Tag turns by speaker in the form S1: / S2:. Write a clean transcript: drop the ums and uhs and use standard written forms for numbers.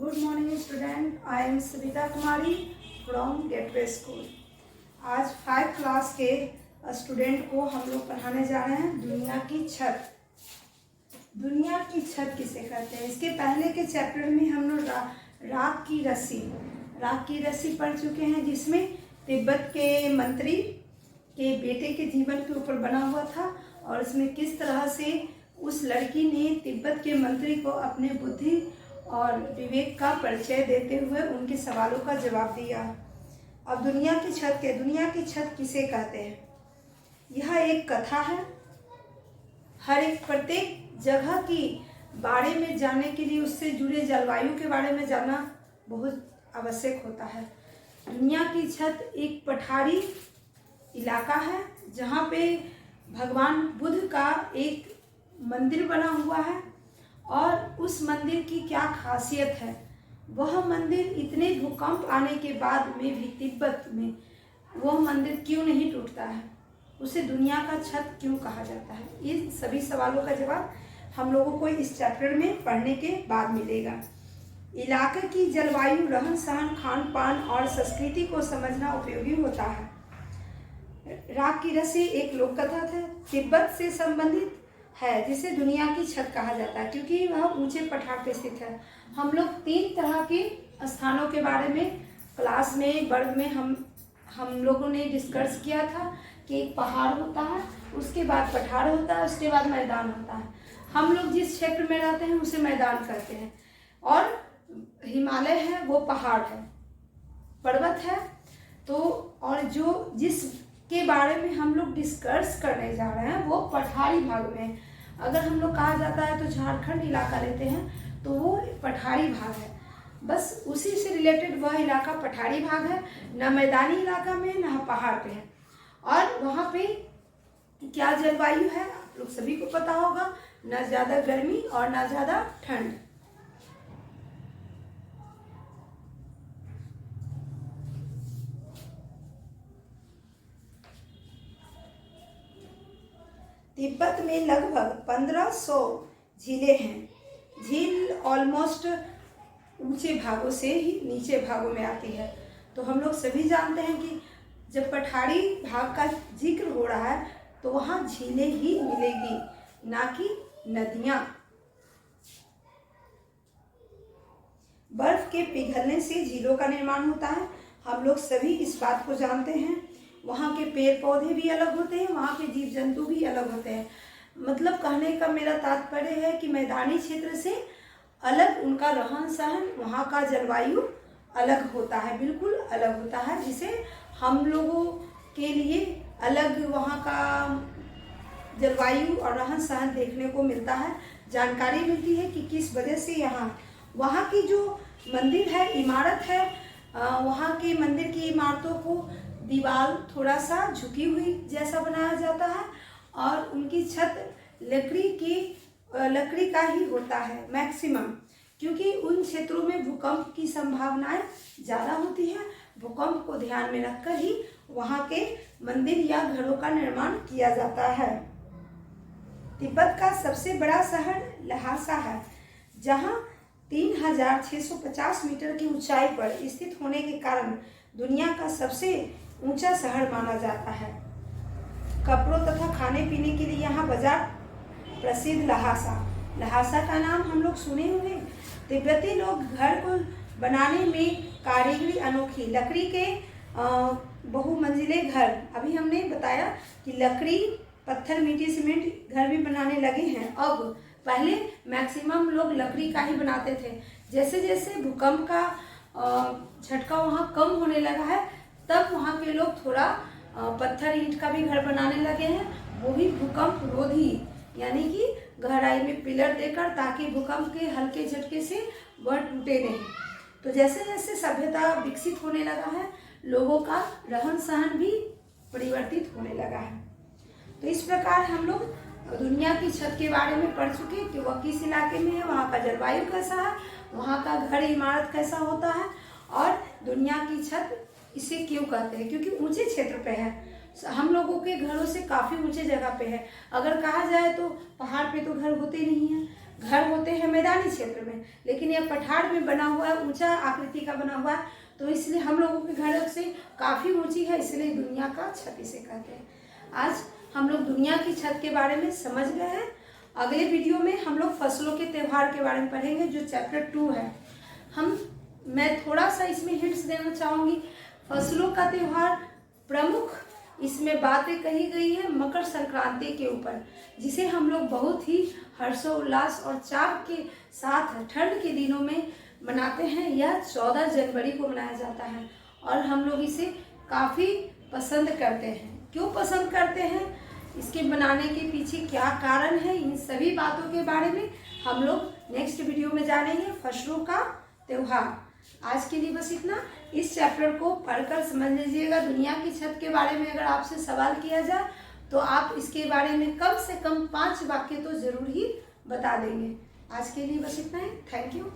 S1: Good morning student, I am Savita Kumari from gateway school. आज 5 class के student को हम लोग पढ़ाने जा रहे हैं दुनिया की छत। दुनिया की छत किसे कहते हैं? इसके पहले के चैप्टर में हम लोग राख की रस्सी पढ़ चुके हैं, जिसमें तिब्बत के मंत्री के बेटे के जीवन के ऊपर बना हुआ था और इसमें किस तरह से उस लड़की ने तिब्बत के मंत्री को अपने बुद्धि और विवेक का परिचय देते हुए उनके सवालों का जवाब दिया। अब दुनिया की छत किसे कहते हैं? यह एक कथा है। हर एक प्रत्येक जगह की बारे में जानने के लिए उससे जुड़े जलवायु के बारे में जानना बहुत आवश्यक होता है। दुनिया की छत एक पठारी इलाका है जहाँ पे भगवान बुद्ध का एक मंदिर बना हुआ है और उस मंदिर की क्या खासियत है, वह मंदिर इतने भूकंप आने के बाद में भी तिब्बत में वह मंदिर क्यों नहीं टूटता है, उसे दुनिया का छत क्यों कहा जाता है, इन सभी सवालों का जवाब हम लोगों को इस चैप्टर में पढ़ने के बाद मिलेगा। इलाके की जलवायु, रहन सहन, खान पान और संस्कृति को समझना उपयोगी होता है। राख की रस्सी एक लोक कथा है, तिब्बत से संबंधित है, जिसे दुनिया की छत कहा जाता है क्योंकि वह ऊंचे पठार पर स्थित है। हम लोग 3 तरह के स्थानों के बारे में क्लास में वर्ग में हम लोगों ने डिस्कस किया था कि एक पहाड़ होता है, उसके बाद पठार होता है, उसके बाद मैदान होता है। हम लोग जिस क्षेत्र में रहते हैं उसे मैदान कहते हैं और हिमालय है वो पहाड़ है, पर्वत है। तो और जो जिसके बारे में हम लोग डिस्कस करने जा रहे हैं वो पठारी भाग में। अगर हम लोग कहा जाता है तो झारखंड इलाका लेते हैं तो वो पठारी भाग है, बस उसी से रिलेटेड वह इलाका पठारी भाग है, न मैदानी इलाका में न पहाड़ पे है। और वहाँ पे क्या जलवायु है आप लोग सभी को पता होगा, न ज़्यादा गर्मी और न ज़्यादा ठंड। तिब्बत में लगभग 1500 झीलें हैं। झील ऑलमोस्ट ऊंचे भागों से ही नीचे भागों में आती है। तो हम लोग सभी जानते हैं कि जब पठारी भाग का जिक्र हो रहा है तो वहाँ झीलें ही मिलेगी, ना कि नदियाँ। बर्फ के पिघलने से झीलों का निर्माण होता है, हम लोग सभी इस बात को जानते हैं। वहाँ के पेड़ पौधे भी अलग होते हैं, वहाँ के जीव जंतु भी अलग होते हैं। मतलब कहने का मेरा तात्पर्य है कि मैदानी क्षेत्र से अलग उनका रहन सहन, वहाँ का जलवायु अलग होता है, बिल्कुल अलग होता है, जिसे हम लोगों के लिए अलग वहाँ का जलवायु और रहन सहन देखने को मिलता है। जानकारी मिलती है कि किस वजह से वहाँ की जो मंदिर है, इमारत है, वहाँ के मंदिर की इमारतों को दीवार थोड़ा सा झुकी हुई जैसा बनाया जाता है और उनकी छत लकड़ी का ही होता है मैक्सिमम, क्योंकि उन क्षेत्रों में भूकंप की संभावनाएं ज़्यादा होती है। भूकंप को ध्यान में रखकर ही वहाँ के मंदिर या घरों का निर्माण किया जाता है। तिब्बत का सबसे बड़ा शहर लहासा है, जहाँ 3650 मीटर की ऊंचाई पर स्थित होने के कारण दुनिया का सबसे ऊंचा शहर माना जाता है। कपड़ों तथा खाने पीने के लिए यहाँ बाजार प्रसिद्ध लहासा का नाम हम लोग सुने होंगे। तिब्बती लोग घर को बनाने में कारीगरी अनोखी, लकड़ी के बहुमंजिले घर, अभी हमने बताया कि लकड़ी, पत्थर, मिट्टी, सीमेंट घर भी बनाने लगे हैं। अब पहले मैक्सिमम लोग लकड़ी का ही बनाते थे। जैसे जैसे भूकंप का झटका वहाँ कम होने लगा है, तब वहाँ के लोग थोड़ा पत्थर ईंट का भी घर बनाने लगे हैं, वो भी भूकंप रोधी, यानी कि गहराई में पिलर देकर, ताकि भूकंप के हल्के झटके से वह टूटे नहीं। तो जैसे जैसे सभ्यता विकसित होने लगा है, लोगों का रहन सहन भी परिवर्तित होने लगा है। तो इस प्रकार हम लोग दुनिया की छत के बारे में पढ़ चुके कि वह किस इलाके में है, वहाँ का जलवायु कैसा है, वहाँ का घर इमारत कैसा होता है और दुनिया की छत इसे क्यों कहते हैं, क्योंकि ऊंचे क्षेत्र पे है। हम लोगों के घरों से काफ़ी ऊंचे जगह पे है। अगर कहा जाए तो पहाड़ पे तो घर होते नहीं हैं, घर होते हैं मैदानी क्षेत्र में, लेकिन यह पठार में बना हुआ है, ऊंचा आकृति का बना हुआ है, तो इसलिए हम लोगों के घर से काफ़ी ऊंची है, इसलिए दुनिया का छत इसे कहते हैं। आज हम लोग दुनिया की छत के बारे में समझ गए हैं। अगले वीडियो में हम लोग फसलों के त्यौहार के बारे में पढ़ेंगे, जो चैप्टर 2 है। मैं थोड़ा सा इसमें हिंट्स देना चाहूँगी। फसलों का त्यौहार प्रमुख इसमें बातें कही गई है मकर संक्रांति के ऊपर, जिसे हम लोग बहुत ही हर्षोल्लास और चाव के साथ ठंड के दिनों में मनाते हैं। यह 14 जनवरी को मनाया जाता है और हम लोग इसे काफ़ी पसंद करते हैं। क्यों पसंद करते हैं, इसके बनाने के पीछे क्या कारण है, इन सभी बातों के बारे में हम लोग नेक्स्ट वीडियो में जानेंगे। फसलों का त्यौहार। आज के लिए बस इतना। इस चैप्टर को पढ़कर समझ लीजिएगा। दुनिया की छत के बारे में अगर आपसे सवाल किया जाए तो आप इसके बारे में कम से कम 5 वाक्य तो जरूर ही बता देंगे। आज के लिए बस इतना ही। Thank you.